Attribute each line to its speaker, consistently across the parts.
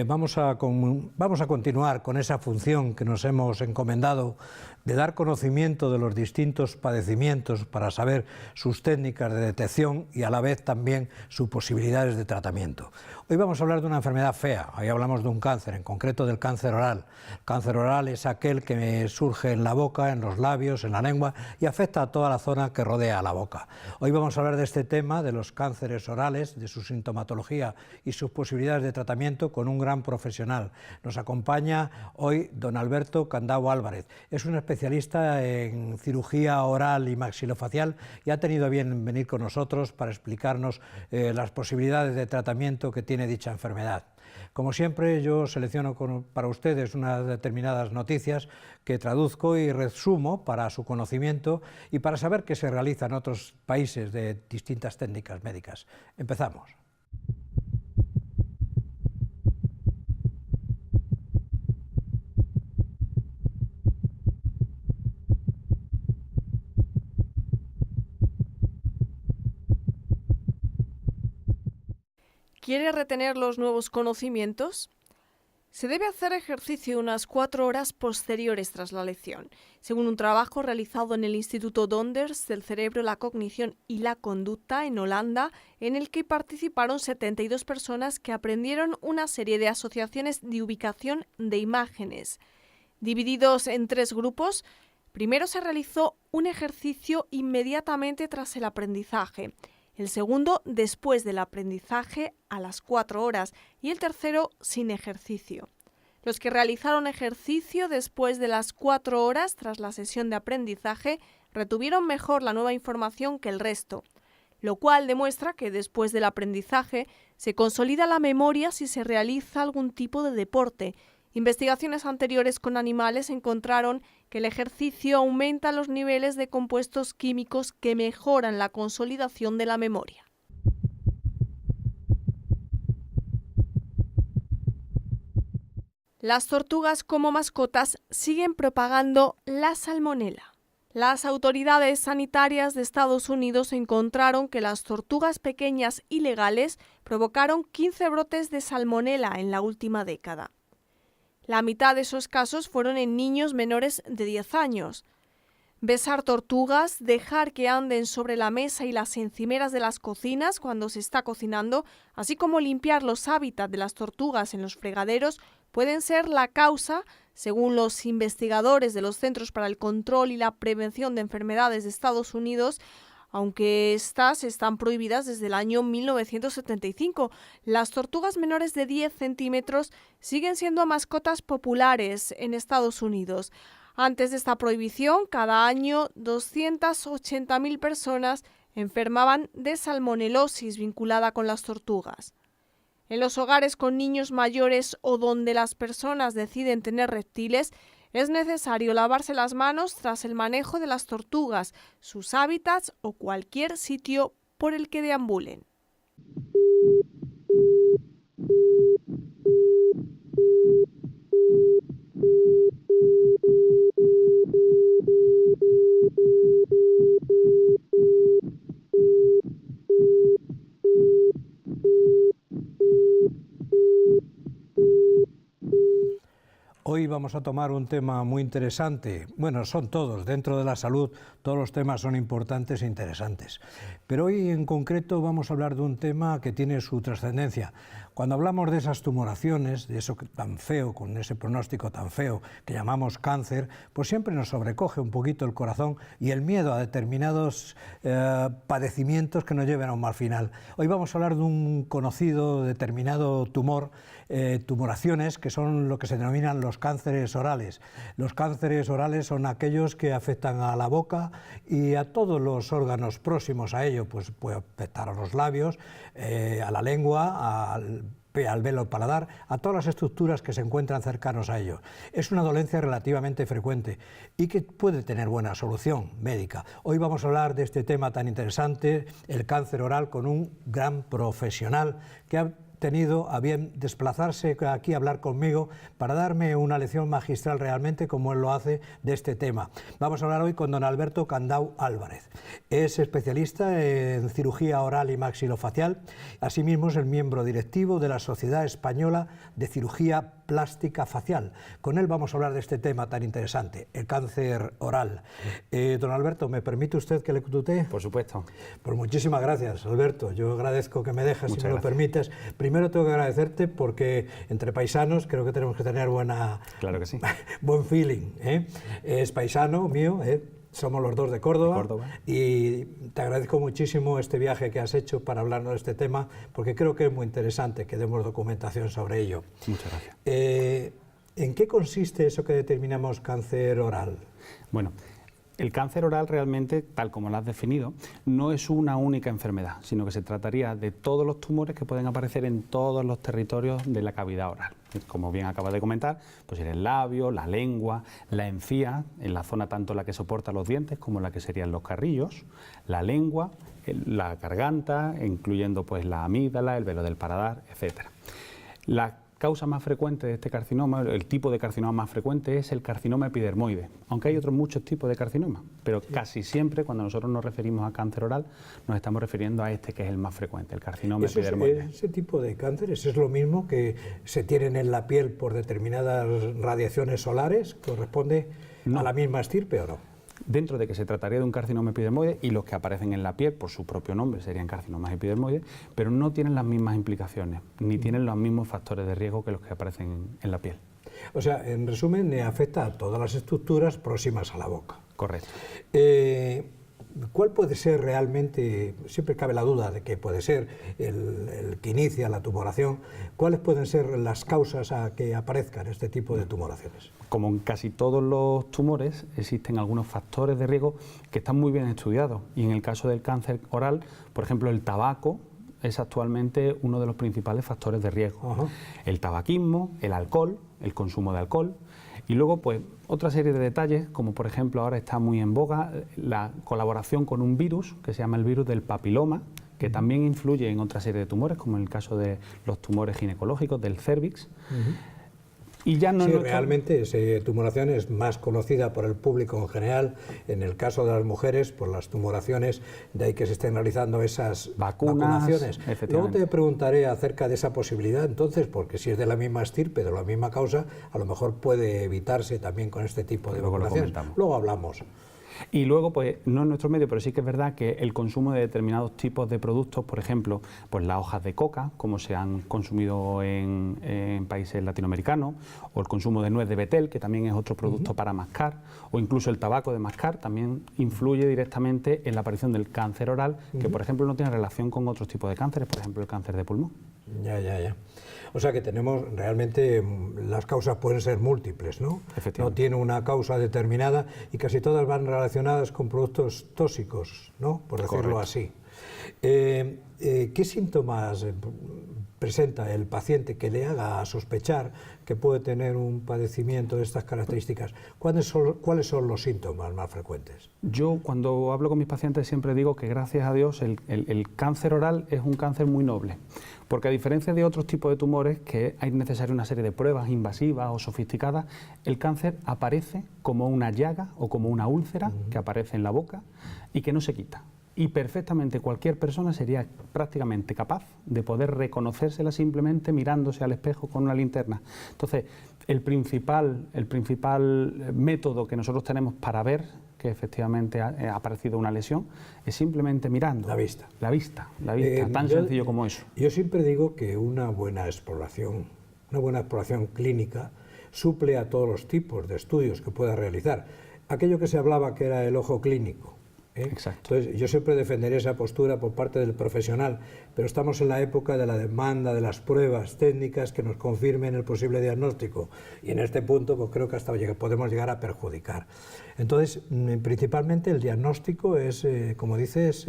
Speaker 1: Vamos a continuar con esa función que nos hemos encomendado de dar conocimiento de los distintos padecimientos para saber sus técnicas de detección y a la vez también sus posibilidades de tratamiento. Hoy vamos a hablar de una enfermedad fea, hoy hablamos de un cáncer, en concreto del cáncer oral. El cáncer oral es aquel que surge en la boca, en los labios, en la lengua y afecta a toda la zona que rodea a la boca. Hoy vamos a hablar de este tema, de los cánceres orales, de su sintomatología y sus posibilidades de tratamiento con un gran profesional. Nos acompaña hoy don Alberto Candau Álvarez. Es un especialista en cirugía oral y maxilofacial y ha tenido a bien venir con nosotros para explicarnos las posibilidades de tratamiento que tiene dicha enfermedad. Como siempre, yo selecciono para ustedes unas determinadas noticias que traduzco y resumo para su conocimiento y para saber qué se realiza en otros países de distintas técnicas médicas. Empezamos.
Speaker 2: ¿Quiere retener los nuevos conocimientos? Se debe hacer ejercicio unas 4 horas posteriores tras la lección, según un trabajo realizado en el Instituto Donders del Cerebro, la Cognición y la Conducta en Holanda, en el que participaron 72 personas que aprendieron una serie de asociaciones de ubicación de imágenes. Divididos en 3 grupos, primero se realizó un ejercicio inmediatamente tras el aprendizaje, el segundo después del aprendizaje a las 4 horas y el tercero sin ejercicio. Los que realizaron ejercicio después de las 4 horas tras la sesión de aprendizaje retuvieron mejor la nueva información que el resto, lo cual demuestra que después del aprendizaje se consolida la memoria si se realiza algún tipo de deporte. Investigaciones anteriores con animales encontraron que el ejercicio aumenta los niveles de compuestos químicos que mejoran la consolidación de la memoria. Las tortugas como mascotas siguen propagando la salmonela. Las autoridades sanitarias de Estados Unidos encontraron que las tortugas pequeñas ilegales provocaron 15 brotes de salmonela en la última década. La mitad de esos casos fueron en niños menores de 10 años. Besar tortugas, dejar que anden sobre la mesa y las encimeras de las cocinas cuando se está cocinando, así como limpiar los hábitats de las tortugas en los fregaderos, pueden ser la causa, según los investigadores de los Centros para el Control y la Prevención de Enfermedades de Estados Unidos, aunque estas están prohibidas desde el año 1975. Las tortugas menores de 10 centímetros siguen siendo mascotas populares en Estados Unidos. Antes de esta prohibición, cada año 280.000 personas enfermaban de salmonelosis vinculada con las tortugas. En los hogares con niños mayores o donde las personas deciden tener reptiles, es necesario lavarse las manos tras el manejo de las tortugas, sus hábitats o cualquier sitio por el que deambulen.
Speaker 1: Hoy vamos a tomar un tema muy interesante. Bueno, son todos, dentro de la salud, todos los temas son importantes e interesantes. Pero hoy en concreto vamos a hablar de un tema que tiene su trascendencia. Cuando hablamos de esas tumoraciones, de eso tan feo, con ese pronóstico tan feo que llamamos cáncer, pues siempre nos sobrecoge un poquito el corazón y el miedo a determinados padecimientos que nos lleven a un mal final. Hoy vamos a hablar de un conocido determinado tumor, tumoraciones que son lo que se denominan los cánceres orales. Los cánceres orales son aquellos que afectan a la boca y a todos los órganos próximos a ello, pues puede afectar a los labios, a la lengua, al velo paladar, a todas las estructuras que se encuentran cercanos a ello. Es una dolencia relativamente frecuente y que puede tener buena solución médica. Hoy vamos a hablar de este tema tan interesante, el cáncer oral, con un gran profesional que ha tenido a bien desplazarse aquí a hablar conmigo para darme una lección magistral realmente, como él lo hace, de este tema. Vamos a hablar hoy con don Alberto Candau Álvarez. Es especialista en cirugía oral y maxilofacial. Asimismo es el miembro directivo de la Sociedad Española de Cirugía Plástica Facial. Con él vamos a hablar de este tema tan interesante, el cáncer oral. Don Alberto, ¿me permite usted que le tutee?
Speaker 3: Por supuesto.
Speaker 1: Pues muchísimas gracias, Alberto. Yo agradezco que me dejes, si me lo permites. Primero tengo que agradecerte porque entre paisanos creo que tenemos que tener
Speaker 3: claro que sí.
Speaker 1: buen feeling, ¿eh? Es paisano mío, somos los dos de Córdoba, y te agradezco muchísimo este viaje que has hecho para hablarnos de este tema, porque creo que es muy interesante que demos documentación sobre ello.
Speaker 3: Muchas gracias.
Speaker 1: ¿En qué consiste eso que determinamos cáncer oral?
Speaker 3: Bueno, el cáncer oral realmente, tal como lo has definido, no es una única enfermedad, sino que se trataría de todos los tumores que pueden aparecer en todos los territorios de la cavidad oral. Como bien acabas de comentar, pues en el labio, la lengua, la encía, en la zona tanto la que soporta los dientes como la que serían los carrillos, la lengua, la garganta, incluyendo pues la amígdala, el velo del paladar, etcétera. La causa más frecuente de este carcinoma, el tipo de carcinoma más frecuente es el carcinoma epidermoide, aunque hay otros muchos tipos de carcinoma, pero casi siempre cuando nosotros nos referimos a cáncer oral nos estamos refiriendo a este que es el más frecuente, el carcinoma epidermoide.
Speaker 1: ¿Ese tipo de cánceres es lo mismo que se tienen en la piel por determinadas radiaciones solares? ¿Corresponde a la misma estirpe o no?
Speaker 3: Dentro de que se trataría de un carcinoma epidermoide, y los que aparecen en la piel por su propio nombre serían carcinomas epidermoides, pero no tienen las mismas implicaciones, ni tienen los mismos factores de riesgo que los que aparecen en la piel.
Speaker 1: O sea, en resumen, afecta a todas las estructuras próximas a la boca.
Speaker 3: Correcto.
Speaker 1: ¿Cuál puede ser realmente, siempre cabe la duda de que puede ser el que inicia la tumoración, cuáles pueden ser las causas a que aparezcan este tipo de tumoraciones?
Speaker 3: Como en casi todos los tumores, existen algunos factores de riesgo que están muy bien estudiados, y en el caso del cáncer oral, por ejemplo, el tabaco es actualmente uno de los principales factores de riesgo. Ajá. El tabaquismo, el alcohol, el consumo de alcohol, y luego pues otra serie de detalles, como por ejemplo ahora está muy en boga la colaboración con un virus que se llama el virus del papiloma, que también influye en otra serie de tumores, como en el caso de los tumores ginecológicos, del cérvix. Y ya no
Speaker 1: realmente esa tumoración es más conocida por el público en general. En el caso de las mujeres, por las tumoraciones, de ahí que se estén realizando esas vacunaciones. Luego te preguntaré acerca de esa posibilidad, entonces, porque si es de la misma estirpe, de la misma causa, a lo mejor puede evitarse también con este tipo de vacunaciones. Luego hablamos.
Speaker 3: Y luego, pues no en nuestro medio, pero sí que es verdad que el consumo de determinados tipos de productos, por ejemplo, pues las hojas de coca, como se han consumido en países latinoamericanos, o el consumo de nuez de betel, que también es otro producto para mascar, o incluso el tabaco de mascar, también influye directamente en la aparición del cáncer oral, que por ejemplo no tiene relación con otros tipos de cánceres, por ejemplo el cáncer de pulmón.
Speaker 1: Ya. O sea que tenemos realmente, las causas pueden ser múltiples, ¿no? No tiene una causa determinada y casi todas van relacionadas con productos tóxicos, ¿no? Por decirlo así. ¿Qué síntomas presenta el paciente que le haga sospechar que puede tener un padecimiento de estas características? ¿Cuáles son los síntomas más frecuentes?
Speaker 3: Yo cuando hablo con mis pacientes siempre digo que gracias a Dios el cáncer oral es un cáncer muy noble, porque a diferencia de otros tipos de tumores que hay necesaria una serie de pruebas invasivas o sofisticadas, el cáncer aparece como una llaga o como una úlcera que aparece en la boca y que no se quita. Y perfectamente cualquier persona sería prácticamente capaz de poder reconocérsela simplemente mirándose al espejo con una linterna. Entonces, el principal método que nosotros tenemos para ver que efectivamente ha aparecido una lesión es simplemente mirando.
Speaker 1: La vista.
Speaker 3: La vista, tan sencillo como eso.
Speaker 1: Yo siempre digo que una buena exploración clínica suple a todos los tipos de estudios que pueda realizar. Aquello que se hablaba que era el ojo clínico.
Speaker 3: Exacto.
Speaker 1: Entonces, yo siempre defenderé esa postura por parte del profesional, pero estamos en la época de la demanda de las pruebas técnicas que nos confirmen el posible diagnóstico, y en este punto pues, creo que hasta podemos llegar a perjudicar. Entonces, principalmente el diagnóstico es, como dices,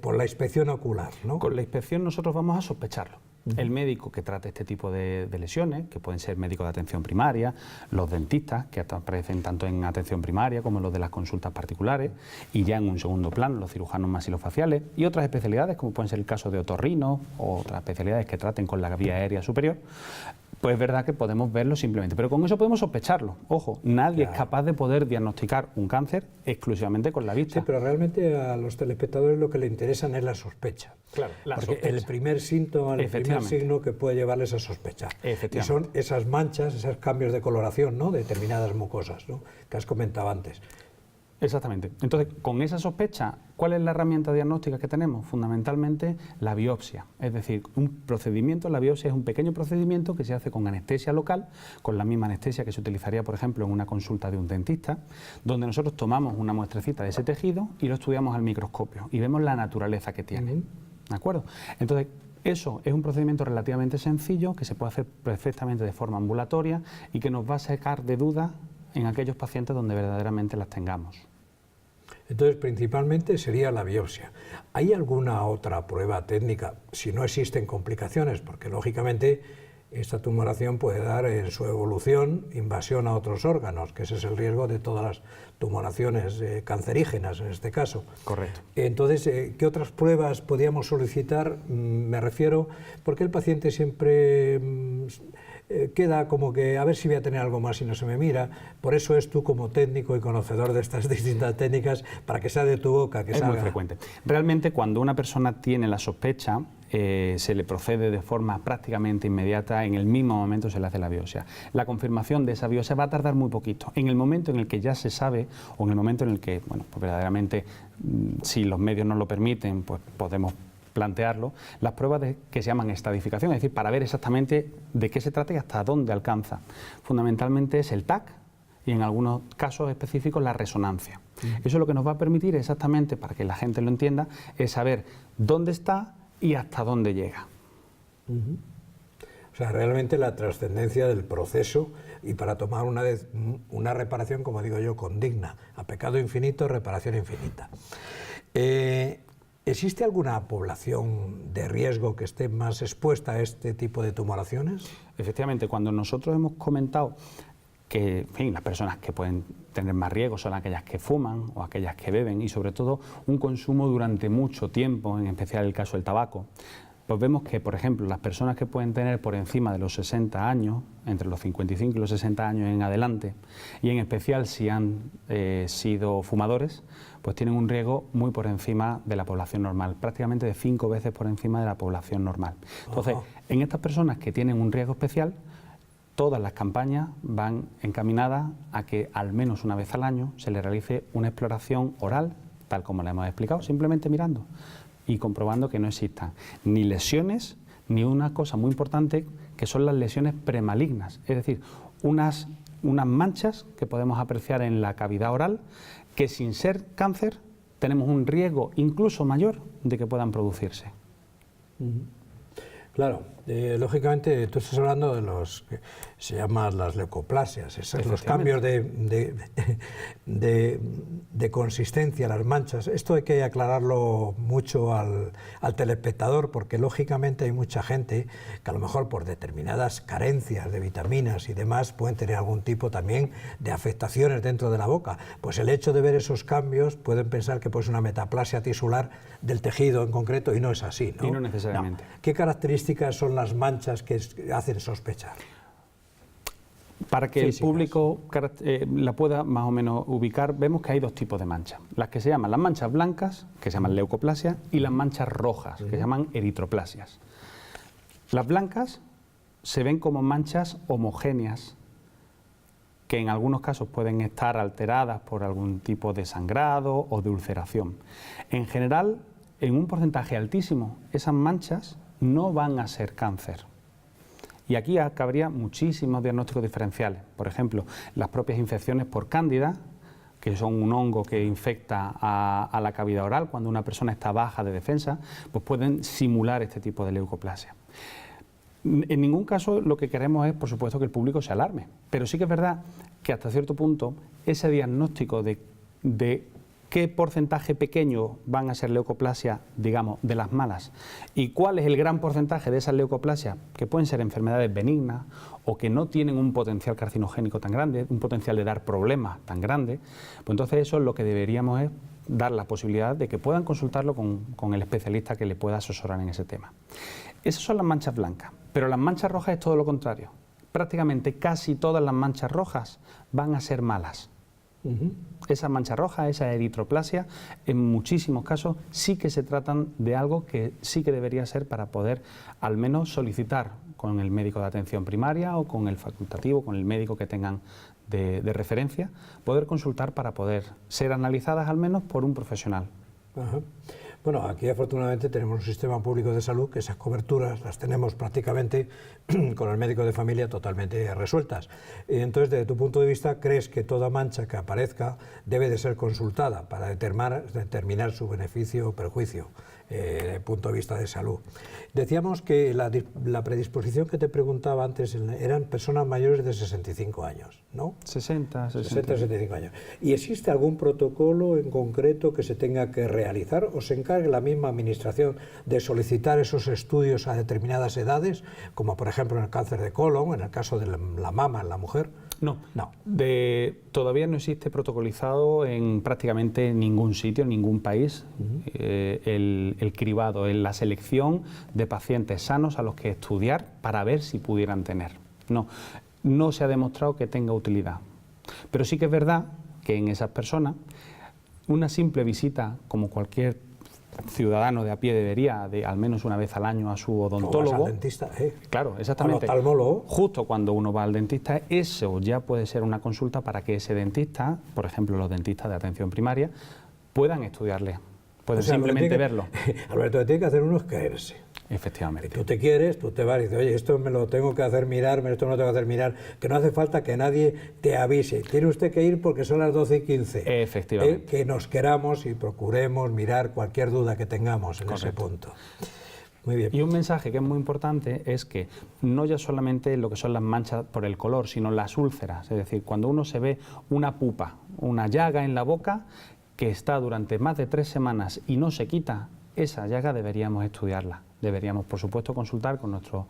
Speaker 1: por la inspección ocular, ¿no?
Speaker 3: Con la inspección nosotros vamos a sospecharlo. El médico que trata este tipo de lesiones, que pueden ser médicos de atención primaria, los dentistas, que aparecen tanto en atención primaria como en los de las consultas particulares, y ya en un segundo plano los cirujanos maxilofaciales, y otras especialidades, como pueden ser el caso de otorrino o otras especialidades que traten con la vía aérea superior. Pues es verdad que podemos verlo simplemente, pero con eso podemos sospecharlo. Ojo, nadie es capaz de poder diagnosticar un cáncer exclusivamente con la vista.
Speaker 1: Sí, pero realmente a los telespectadores lo que le interesan es la sospecha.
Speaker 3: Claro, la
Speaker 1: porque
Speaker 3: sospecha.
Speaker 1: el primer síntoma, el primer signo que puede llevarles a sospechar. Y son esas manchas, esos cambios de coloración, ¿no?, de determinadas mucosas, ¿no?, que has comentado antes.
Speaker 3: Exactamente. Entonces, con esa sospecha, ¿cuál es la herramienta diagnóstica que tenemos? Fundamentalmente la biopsia. Es decir, un procedimiento, la biopsia es un pequeño procedimiento que se hace con anestesia local, con la misma anestesia que se utilizaría, por ejemplo, en una consulta de un dentista, donde nosotros tomamos una muestrecita de ese tejido y lo estudiamos al microscopio y vemos la naturaleza que tiene. ¿De acuerdo? Entonces, eso es un procedimiento relativamente sencillo que se puede hacer perfectamente de forma ambulatoria y que nos va a sacar de dudas en aquellos pacientes donde verdaderamente las tengamos.
Speaker 1: Entonces, principalmente sería la biopsia. ¿Hay alguna otra prueba técnica, si no existen complicaciones? Porque, lógicamente, esta tumoración puede dar en su evolución invasión a otros órganos, que ese es el riesgo de todas las tumoraciones cancerígenas, en este caso.
Speaker 3: Correcto.
Speaker 1: Entonces, ¿qué otras pruebas podríamos solicitar? Me refiero, porque el paciente siempre queda como que a ver si voy a tener algo más y no se me mira. Por eso es tú, como técnico y conocedor de estas distintas técnicas, para que sea de tu boca, que
Speaker 3: es
Speaker 1: salga.
Speaker 3: Muy frecuente. Realmente, cuando una persona tiene la sospecha, se le procede de forma prácticamente inmediata, en el mismo momento se le hace la biopsia. La confirmación de esa biopsia va a tardar muy poquito. En el momento en el que ya se sabe, o en el momento en el que, bueno, pues verdaderamente, si los medios nos lo permiten, pues podemos plantearlo, las pruebas que se llaman estadificación, es decir, para ver exactamente de qué se trata y hasta dónde alcanza. Fundamentalmente es el TAC y en algunos casos específicos la resonancia. Eso lo que nos va a permitir exactamente, para que la gente lo entienda, es saber dónde está y hasta dónde llega.
Speaker 1: O sea, realmente la trascendencia del proceso, y para tomar una reparación, como digo yo, condigna. A pecado infinito, reparación infinita. ¿Existe alguna población de riesgo que esté más expuesta a este tipo de tumoraciones?
Speaker 3: Efectivamente, cuando nosotros hemos comentado que, en fin, las personas que pueden tener más riesgo son aquellas que fuman o aquellas que beben, y sobre todo un consumo durante mucho tiempo, en especial el caso del tabaco, pues vemos que, por ejemplo, las personas que pueden tener por encima de los 60 años, entre los 55 y los 60 años en adelante, y en especial si han sido fumadores, pues tienen un riesgo muy por encima de la población normal, prácticamente de 5 veces por encima de la población normal. Entonces, en estas personas que tienen un riesgo especial, todas las campañas van encaminadas a que al menos una vez al año se le realice una exploración oral, tal como le hemos explicado, simplemente mirando y comprobando que no existan ni lesiones, ni una cosa muy importante, que son las lesiones premalignas, es decir, unas manchas que podemos apreciar en la cavidad oral, que sin ser cáncer tenemos un riesgo incluso mayor de que puedan producirse.
Speaker 1: Claro, lógicamente tú estás hablando de los que se llaman las leucoplasias, esos los cambios de consistencia, las manchas. Esto hay que aclararlo mucho al telespectador, porque lógicamente hay mucha gente que a lo mejor por determinadas carencias de vitaminas y demás pueden tener algún tipo también de afectaciones dentro de la boca. Pues el hecho de ver esos cambios pueden pensar que pues una metaplasia tisular del tejido en concreto, y no es así, ¿no?
Speaker 3: Y no necesariamente.
Speaker 1: No. ¿Qué características son las manchas que hacen sospechar?
Speaker 3: Para que el público la pueda más o menos ubicar, vemos que hay dos tipos de manchas. Las que se llaman las manchas blancas, que se llaman leucoplasias, y las manchas rojas, que se llaman eritroplasias. Las blancas se ven como manchas homogéneas, que en algunos casos pueden estar alteradas por algún tipo de sangrado o de ulceración. En general, en un porcentaje altísimo, esas manchas no van a ser cáncer. Y aquí cabría muchísimos diagnósticos diferenciales. Por ejemplo, las propias infecciones por cándida, que son un hongo que infecta a la cavidad oral cuando una persona está baja de defensa, pues pueden simular este tipo de leucoplasia. En ningún caso lo que queremos es, por supuesto, que el público se alarme, pero sí que es verdad que hasta cierto punto ese diagnóstico de ¿Qué porcentaje pequeño van a ser leucoplasia, digamos, de las malas? ¿Y cuál es el gran porcentaje de esas leucoplasias que pueden ser enfermedades benignas o que no tienen un potencial carcinogénico tan grande, un potencial de dar problemas tan grande? Pues entonces eso es lo que deberíamos es dar la posibilidad de que puedan consultarlo con el especialista que le pueda asesorar en ese tema. Esas son las manchas blancas, pero las manchas rojas es todo lo contrario. Prácticamente casi todas las manchas rojas van a ser malas. Esas manchas rojas, esa eritroplasia, en muchísimos casos sí que se tratan de algo que sí que debería ser para poder al menos solicitar con el médico de atención primaria o con el facultativo, con el médico que tengan de referencia, poder consultar para poder ser analizadas al menos por un profesional.
Speaker 1: Ajá. Bueno, aquí afortunadamente tenemos un sistema público de salud que esas coberturas las tenemos prácticamente con el médico de familia totalmente resueltas. Entonces, desde tu punto de vista, ¿crees que toda mancha que aparezca debe de ser consultada para determinar su beneficio o perjuicio desde el punto de vista de salud? Decíamos que la predisposición que te preguntaba antes eran personas mayores de 65 años, ¿no? 60-65 años. ¿Y existe algún protocolo en concreto que se tenga que realizar o se encargue la misma administración de solicitar esos estudios a determinadas edades, como por ejemplo en el cáncer de colon, en el caso de la mama en la mujer?
Speaker 3: No. Todavía no existe protocolizado en prácticamente ningún sitio, en ningún país, el cribado, la selección de pacientes sanos a los que estudiar para ver si pudieran tener. No se ha demostrado que tenga utilidad. Pero sí que es verdad que en esas personas una simple visita, como cualquier ciudadano de a pie debería, de al menos una vez al año a su odontólogo.
Speaker 1: Como al dentista,
Speaker 3: Claro, exactamente.
Speaker 1: Al oftalmólogo.
Speaker 3: Justo cuando uno va al dentista, eso ya puede ser una consulta para que ese dentista, por ejemplo los dentistas de atención primaria, puedan estudiarle, pueden simplemente verlo.
Speaker 1: Alberto, lo que tiene que hacer uno es quererse.
Speaker 3: Efectivamente.
Speaker 1: Si tú te quieres, tú te vas y dices, oye, esto me lo tengo que hacer mirar, esto me lo tengo que hacer mirar, que no hace falta que nadie te avise. Tiene usted que ir porque son las 12:15.
Speaker 3: Efectivamente.
Speaker 1: Que nos queramos y procuremos mirar cualquier duda que tengamos en
Speaker 3: Correcto.
Speaker 1: ese punto. Muy bien.
Speaker 3: Y un mensaje que es muy importante es que no ya solamente lo que son las manchas por el color, sino las úlceras. Es decir, cuando uno se ve una pupa, una llaga en la boca que está durante más de 3 semanas y no se quita, esa llaga deberíamos estudiarla. Deberíamos, por supuesto, consultar con nuestro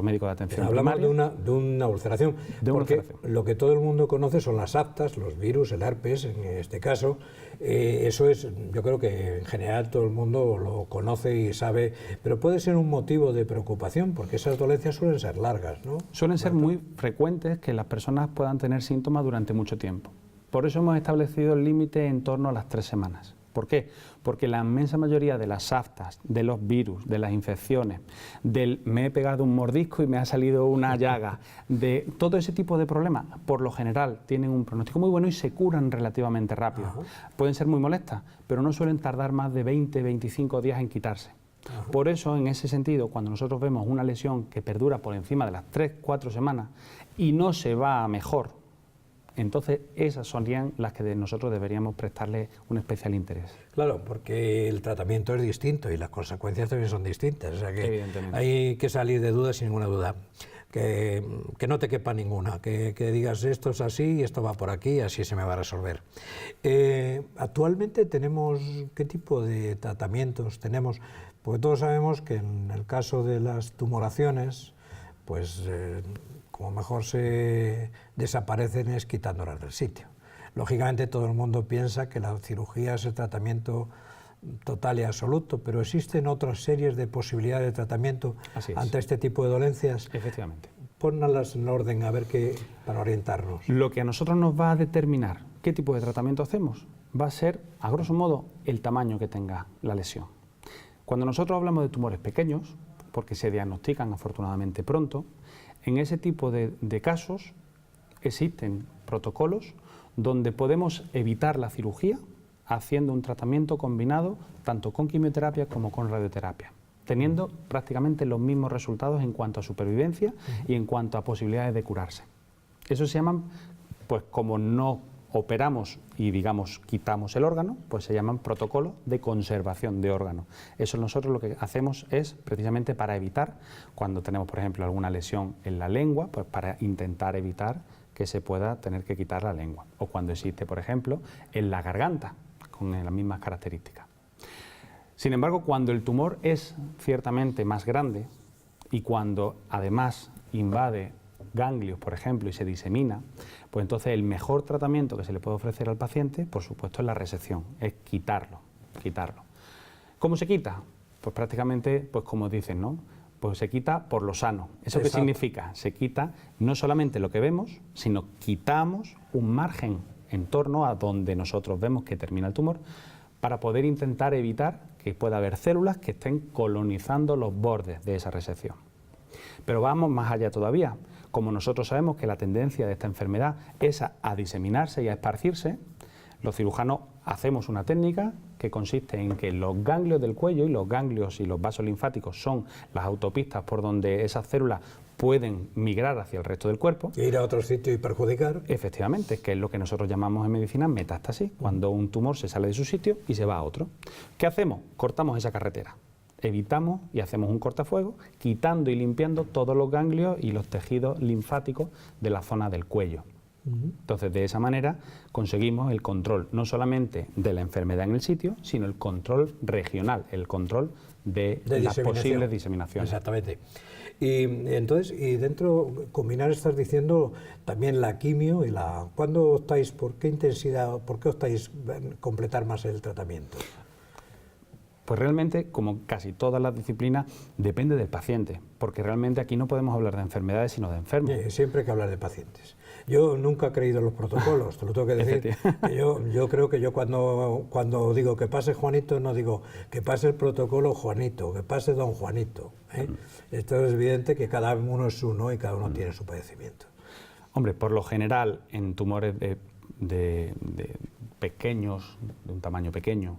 Speaker 3: médico de atención
Speaker 1: primaria. Hablamos
Speaker 3: de
Speaker 1: una ulceración, porque lo que todo el mundo conoce son las aftas, los virus, el herpes, en este caso. Eso es, yo creo que en general todo el mundo lo conoce y sabe, pero puede ser un motivo de preocupación, porque esas dolencias suelen ser largas, ¿no?
Speaker 3: Suelen ser muy frecuentes que las personas puedan tener síntomas durante mucho tiempo. Por eso hemos establecido el límite en torno a las 3 semanas. ¿Por qué? Porque la inmensa mayoría de las aftas, de los virus, de las infecciones, del me he pegado un mordisco y me ha salido una llaga, de todo ese tipo de problemas, por lo general tienen un pronóstico muy bueno y se curan relativamente rápido. Ajá. Pueden ser muy molestas, pero no suelen tardar más de 20-25 días en quitarse. Ajá. Por eso, en ese sentido, cuando nosotros vemos una lesión que perdura por encima de las 3-4 semanas y no se va a mejor, entonces esas serían las que nosotros deberíamos prestarle un especial interés.
Speaker 1: Claro, porque el tratamiento es distinto y las consecuencias también son distintas, o sea que hay que salir de dudas sin ninguna duda. Que no te quepa ninguna, que digas esto es así y esto va por aquí y así se me va a resolver. Actualmente tenemos, ¿qué tipo de tratamientos tenemos? Porque todos sabemos que en el caso de las tumoraciones, pues como mejor se desaparecen es quitándolas del sitio. Lógicamente todo el mundo piensa que la cirugía es el tratamiento total y absoluto, pero existen otras series de posibilidades de tratamiento ante este tipo de dolencias.
Speaker 3: Efectivamente.
Speaker 1: Pónganlas en orden a ver qué, para orientarnos.
Speaker 3: Lo que a nosotros nos va a determinar qué tipo de tratamiento hacemos va a ser, a grosso modo, el tamaño que tenga la lesión. Cuando nosotros hablamos de tumores pequeños, porque se diagnostican afortunadamente pronto, en ese tipo de casos existen protocolos donde podemos evitar la cirugía haciendo un tratamiento combinado tanto con quimioterapia como con radioterapia, teniendo prácticamente los mismos resultados en cuanto a supervivencia y en cuanto a posibilidades de curarse. Eso se llaman, pues como no operamos y digamos quitamos el órgano, pues se llaman protocolos de conservación de órgano. Eso nosotros lo que hacemos es precisamente para evitar, cuando tenemos por ejemplo alguna lesión en la lengua, pues para intentar evitar que se pueda tener que quitar la lengua. O cuando existe por ejemplo en la garganta, con las mismas características. Sin embargo, cuando el tumor es ciertamente más grande y cuando además invade ganglios, por ejemplo, y se disemina, pues entonces el mejor tratamiento que se le puede ofrecer al paciente, por supuesto, es la resección, es quitarlo. ¿Cómo se quita? Pues prácticamente, pues como dicen, ¿no? Pues se quita por lo sano. ¿Eso qué significa? Se quita no solamente lo que vemos, sino quitamos un margen en torno a donde nosotros vemos que termina el tumor, para poder intentar evitar que pueda haber células que estén colonizando los bordes de esa resección. Pero vamos más allá todavía. Como nosotros sabemos que la tendencia de esta enfermedad es a diseminarse y a esparcirse, los cirujanos hacemos una técnica que consiste en que los ganglios del cuello, y los ganglios y los vasos linfáticos son las autopistas por donde esas células pueden migrar hacia el resto del cuerpo.
Speaker 1: Ir a otro sitio y perjudicar.
Speaker 3: Efectivamente, que es lo que nosotros llamamos en medicina metástasis, cuando un tumor se sale de su sitio y se va a otro. ¿Qué hacemos? Cortamos esa carretera. Evitamos y hacemos un cortafuego, quitando y limpiando todos los ganglios y los tejidos linfáticos de la zona del cuello. Entonces, de esa manera conseguimos el control no solamente de la enfermedad en el sitio, sino el control regional, el control de las posibles diseminaciones.
Speaker 1: Exactamente. Y entonces, y dentro, combinar, estás diciendo también la quimio y la... ¿Cuándo optáis, por qué intensidad, por qué optáis completar más el tratamiento?
Speaker 3: Pues realmente, como casi todas las disciplinas, depende del paciente, porque realmente aquí no podemos hablar de enfermedades, sino de enfermos.
Speaker 1: Siempre hay que hablar de pacientes. Yo nunca he creído en los protocolos, te lo tengo que decir. Yo creo que yo cuando digo que pase Juanito, no digo que pase el protocolo Juanito, que pase don Juanito. Esto es evidente que cada uno es uno y cada uno tiene su padecimiento.
Speaker 3: Hombre, por lo general, en tumores de pequeños, de un tamaño pequeño,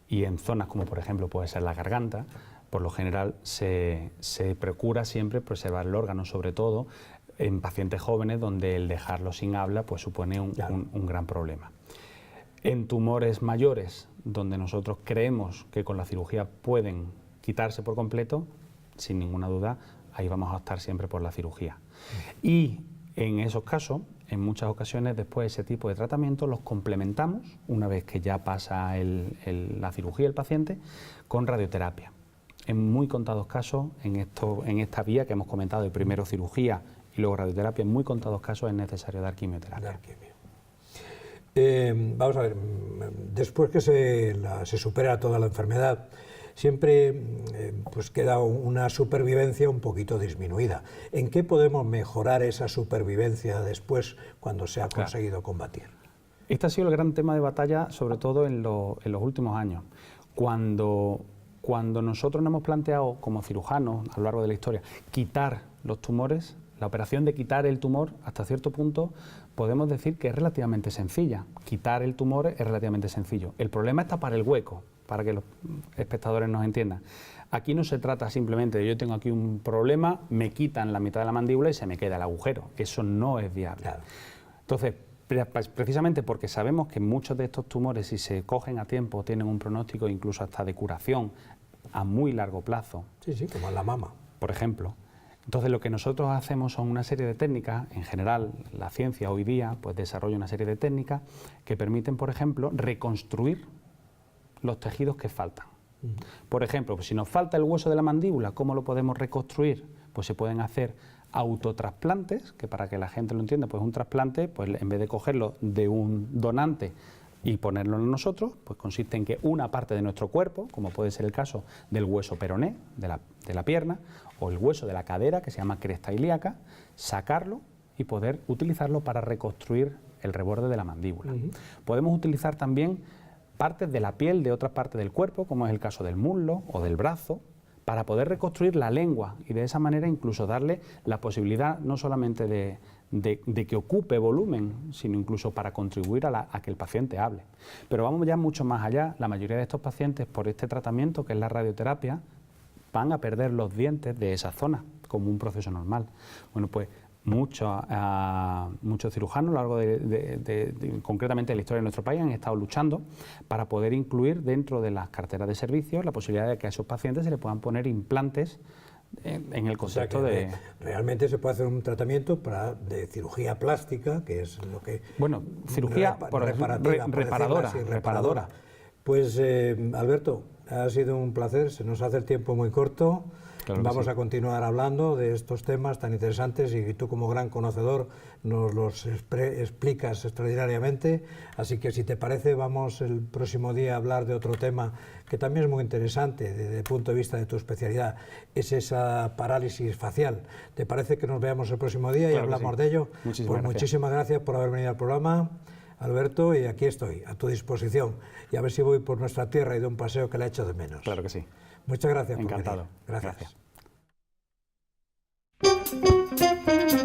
Speaker 3: y en zonas como por ejemplo puede ser la garganta, por lo general se procura siempre preservar el órgano, sobre todo en pacientes jóvenes donde el dejarlo sin habla pues supone un gran problema. En tumores mayores, donde nosotros creemos que con la cirugía pueden quitarse por completo, sin ninguna duda, ahí vamos a optar siempre por la cirugía. Y en esos casos, en muchas ocasiones, después ese tipo de tratamiento los complementamos, una vez que ya pasa la cirugía el paciente, con radioterapia. En muy contados casos, en esta vía que hemos comentado de primero cirugía y luego radioterapia, en muy contados casos es necesario dar quimioterapia.
Speaker 1: Vamos a ver, después que se supera toda la enfermedad, siempre pues queda una supervivencia un poquito disminuida. ¿En qué podemos mejorar esa supervivencia después cuando se ha conseguido combatir?
Speaker 3: Este ha sido el gran tema de batalla, sobre todo en los últimos años. Cuando nosotros nos hemos planteado como cirujanos a lo largo de la historia quitar los tumores, la operación de quitar el tumor, hasta cierto punto, podemos decir que es relativamente sencilla. Quitar el tumor es relativamente sencillo. El problema está para el hueco, para que los espectadores nos entiendan. Aquí no se trata simplemente de yo tengo aquí un problema, me quitan la mitad de la mandíbula y se me queda el agujero. Eso no es viable. Claro. Entonces, precisamente porque sabemos que muchos de estos tumores, si se cogen a tiempo, tienen un pronóstico incluso hasta de curación a muy largo plazo.
Speaker 1: Sí, como en la mama.
Speaker 3: Por ejemplo. Entonces, lo que nosotros hacemos son una serie de técnicas, en general, la ciencia hoy día pues desarrolla una serie de técnicas que permiten, por ejemplo, reconstruir los tejidos que faltan. Por ejemplo, pues si nos falta el hueso de la mandíbula, ¿cómo lo podemos reconstruir? Pues se pueden hacer autotrasplantes, que para que la gente lo entienda, pues un trasplante, pues en vez de cogerlo de un donante y ponerlo en nosotros, pues consiste en que una parte de nuestro cuerpo, como puede ser el caso del hueso peroné, de la pierna, o el hueso de la cadera, que se llama cresta ilíaca, sacarlo y poder utilizarlo para reconstruir el reborde de la mandíbula. Podemos utilizar también partes de la piel de otras partes del cuerpo, como es el caso del muslo o del brazo, para poder reconstruir la lengua y de esa manera incluso darle la posibilidad no solamente de que ocupe volumen, sino incluso para contribuir a que el paciente hable. Pero vamos ya mucho más allá. La mayoría de estos pacientes, por este tratamiento, que es la radioterapia, van a perder los dientes de esa zona, como un proceso normal. Bueno, pues muchos cirujanos a lo largo concretamente de la historia de nuestro país han estado luchando para poder incluir dentro de las carteras de servicios la posibilidad de que a esos pacientes se les puedan poner implantes en el concepto de...
Speaker 1: Realmente se puede hacer un tratamiento de cirugía plástica, que es lo que...
Speaker 3: Bueno, cirugía reparadora.
Speaker 1: Pues Alberto, ha sido un placer, se nos hace el tiempo muy corto.
Speaker 3: Claro que
Speaker 1: Vamos
Speaker 3: sí.
Speaker 1: a continuar hablando de estos temas tan interesantes y tú como gran conocedor nos los explicas extraordinariamente, así que si te parece vamos el próximo día a hablar de otro tema que también es muy interesante desde el punto de vista de tu especialidad, es esa parálisis facial. ¿Te parece que nos veamos el próximo día y
Speaker 3: Claro que
Speaker 1: hablamos
Speaker 3: sí.
Speaker 1: de ello?
Speaker 3: Muchísimas
Speaker 1: Pues
Speaker 3: gracias.
Speaker 1: muchísimas gracias por haber venido al programa, Alberto, y aquí estoy, a tu disposición, y a ver si voy por nuestra tierra y de un paseo que la echo de menos.
Speaker 3: Claro que sí.
Speaker 1: Muchas gracias.
Speaker 3: Encantado.
Speaker 1: Por venir. Gracias.
Speaker 3: Gracias.